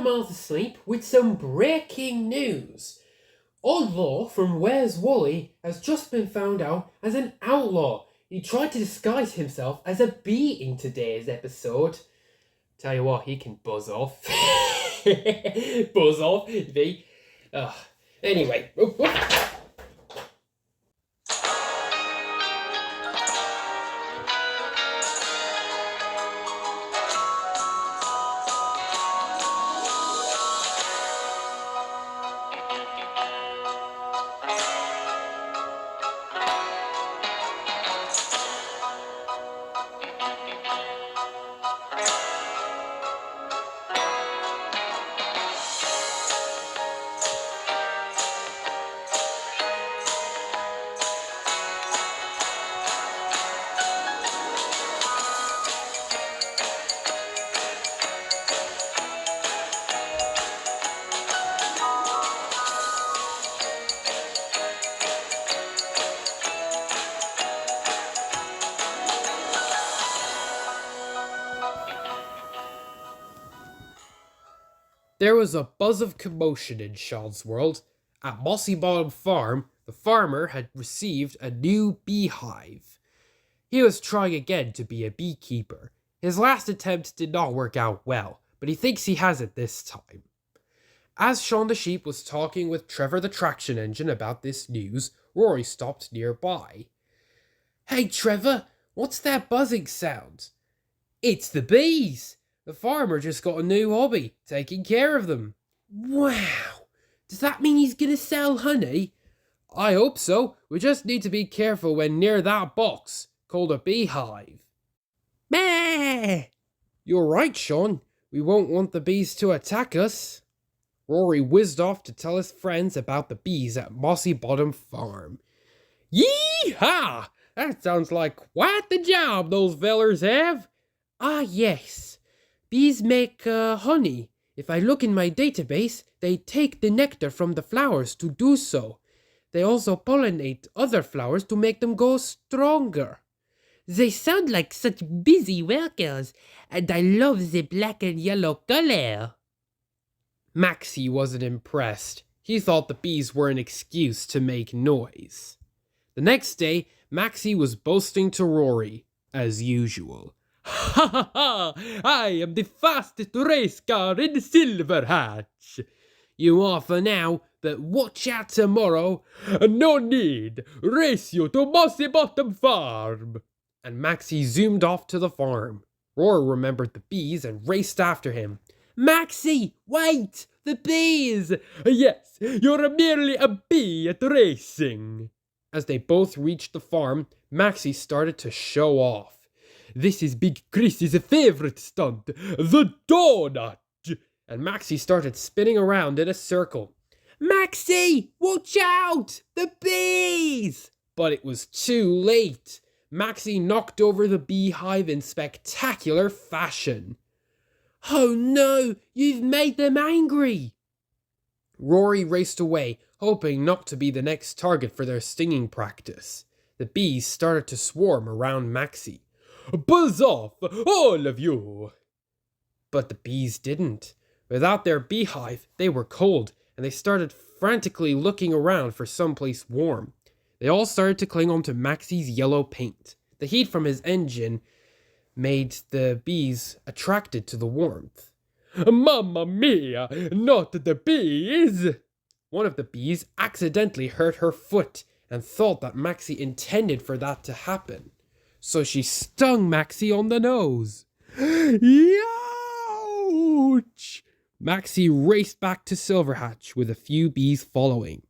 them all to sleep with some breaking news. Old Law from Where's Wally has just been found out as an outlaw. He tried to disguise himself as a bee in today's episode. Tell you what, he can buzz off. Buzz off, bee. Anyway. There was a buzz of commotion in Seán's world. At Mossy Bottom Farm, the farmer had received a new beehive. He was trying again to be a beekeeper. His last attempt did not work out well, but he thinks he has it this time. As Seán the sheep was talking with Trevor the traction engine about this news, Rory stopped nearby. "Hey Trevor, what's that buzzing sound?" "It's the bees! The farmer just got a new hobby, taking care of them." "Wow! Does that mean he's gonna sell honey?" "I hope so. We just need to be careful when near that box, called a beehive." "Meh!" "You're right, Seán. We won't want the bees to attack us." Rory whizzed off to tell his friends about the bees at Mossy Bottom Farm. "Yee-haw! That sounds like quite the job those fellers have." "Ah, yes. Bees make honey. If I look in my database, they take the nectar from the flowers to do so. They also pollinate other flowers to make them go stronger." "They sound like such busy workers, and I love the black and yellow color." Maxi wasn't impressed. He thought the bees were an excuse to make noise. The next day, Maxi was boasting to Rory, as usual. "Ha ha ha! I am the fastest race car in Silverhatch." "You are for now, but watch out tomorrow." "No need. Race you to Mossy Bottom Farm." And Maxi zoomed off to the farm. Rory remembered the bees and raced after him. "Maxi, wait! The bees!" "Yes, you're merely a bee at racing." As they both reached the farm, Maxi started to show off. "This is Big Chris's favorite stunt, the donut." And Maxi started spinning around in a circle. "Maxi, watch out! The bees!" But it was too late. Maxi knocked over the beehive in spectacular fashion. "Oh no, you've made them angry." Rory raced away, hoping not to be the next target for their stinging practice. The bees started to swarm around Maxi. "Buzz off, all of you!" But the bees didn't. Without their beehive, they were cold, and they started frantically looking around for someplace warm. They all started to cling onto Maxi's yellow paint. The heat from his engine made the bees attracted to the warmth. "Mamma mia, not the bees!" One of the bees accidentally hurt her foot and thought that Maxi intended for that to happen. So she stung Maxi on the nose. Ouch! Maxi raced back to Silverhatch with a few bees following.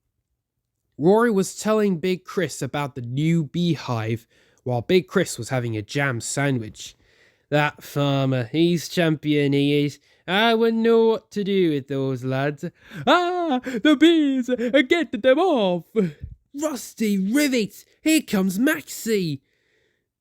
Rory was telling Big Chris about the new beehive while Big Chris was having a jam sandwich. "That farmer, he's champion, he is. I wouldn't know what to do with those lads. Ah, the bees! Get them off!" "Rusty rivets! Here comes Maxi!"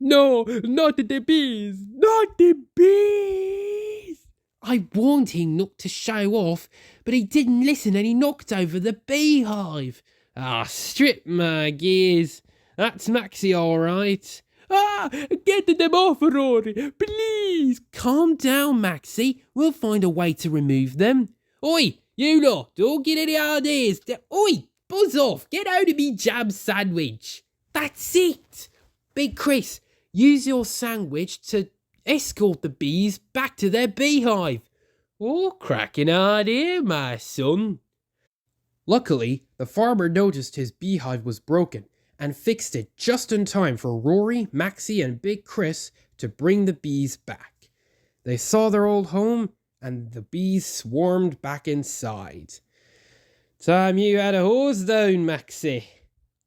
"No, not the bees! Not the bees!" "I warned him not to show off, but he didn't listen and he knocked over the beehive." "Ah, strip my gears. That's Maxi all right." "Ah, get them off, Rory, please." "Calm down, Maxi. We'll find a way to remove them." Oi, you lot, don't get any ideas. Oi, buzz off, get out of me jam sandwich. That's it. Big Chris, use your sandwich to escort the bees back to their beehive. Oh, cracking idea, my son. Luckily, the farmer noticed his beehive was broken and fixed it just in time for Rory, Maxi, and Big Chris to bring the bees back. They saw their old home and the bees swarmed back inside. Time you had a hose down, Maxi.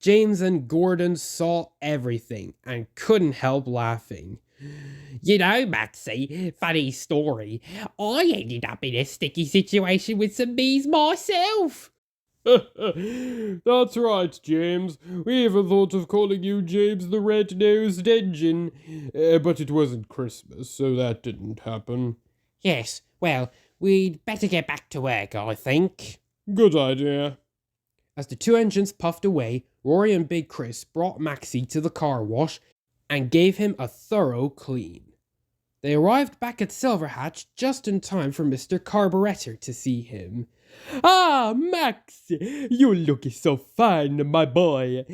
James and Gordon saw everything and couldn't help laughing. You know, Maxi, funny story. I ended up in a sticky situation with some bees myself. That's right, James. We even thought of calling you James the Red-Nosed Engine. But it wasn't Christmas, so that didn't happen. Yes, well, we'd better get back to work, I think. Good idea. As the two engines puffed away, Rory and Big Chris brought Maxi to the car wash and gave him a thorough clean. They arrived back at Silverhatch just in time for Mr. Carburetor to see him. Ah, Max, you're looking so fine, my boy.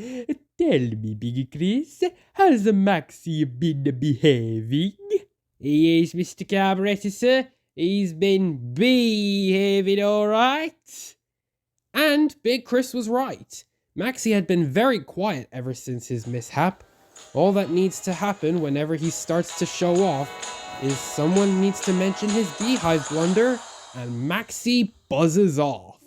Tell me, Big Chris, how's Maxie been behaving? Yes, Mr. Carburetor, sir. He's been behaving all right. And Big Chris was right. Maxi had been very quiet ever since his mishap. All that needs to happen whenever he starts to show off is someone needs to mention his beehive blunder, and Maxi buzzes off.